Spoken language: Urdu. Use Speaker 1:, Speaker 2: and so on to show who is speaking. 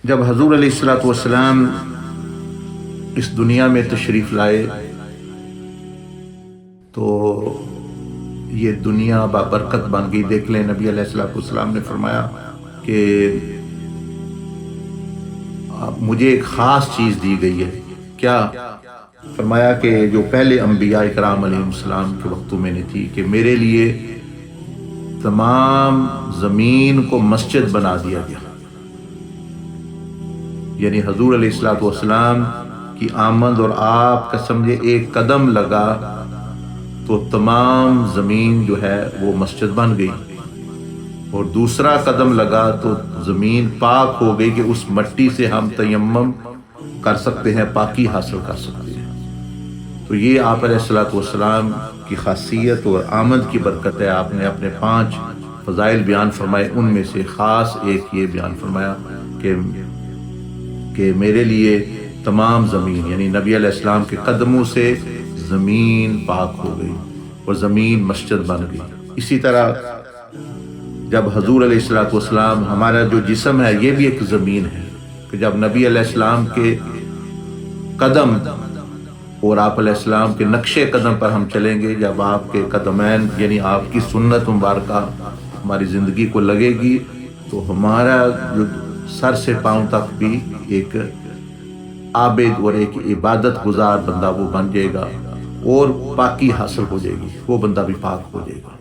Speaker 1: جب حضور علیہ الصلوۃ والسلام اس دنیا میں تشریف لائے تو یہ دنیا بابرکت بن گئی۔ دیکھ لیں نبی علیہ الصلوۃ والسلام نے فرمایا کہ مجھے ایک خاص چیز دی گئی ہے۔ کیا؟ فرمایا کہ جو پہلے انبیاء اکرام علیہ السلام کے وقتوں میں نے تھی کہ میرے لیے تمام زمین کو مسجد بنا دیا گیا۔ یعنی حضور علیہ الصلوۃ والسلام کی آمد اور آپ کا سمجھے ایک قدم لگا تو تمام زمین جو ہے وہ مسجد بن گئی، اور دوسرا قدم لگا تو زمین پاک ہو گئی کہ اس مٹی سے ہم تیمم کر سکتے ہیں، پاکی حاصل کر سکتے ہیں۔ تو یہ آپ علیہ الصلوۃ والسلام کی خاصیت اور آمد کی برکت ہے۔ آپ نے اپنے 5 فضائل بیان فرمائے، ان میں سے خاص ایک یہ بیان فرمایا کہ میرے لیے تمام زمین، یعنی نبی علیہ السلام کے قدموں سے زمین پاک ہو گئی اور زمین مسجد بن گئی۔ اسی طرح جب حضور علیہ الصلوۃ والسلام، ہمارا جو جسم ہے یہ بھی ایک زمین ہے، کہ جب نبی علیہ السلام کے قدم اور آپ علیہ السلام کے نقش قدم پر ہم چلیں گے، جب آپ کے قدمین یعنی آپ کی سنت مبارکہ ہماری زندگی کو لگے گی تو ہمارا جو سر سے پاؤں تک بھی ایک عابد اور ایک عبادت گزار بندہ وہ بن جائے گا، اور پاکی حاصل ہو جائے گی، وہ بندہ بھی پاک ہو جائے گا۔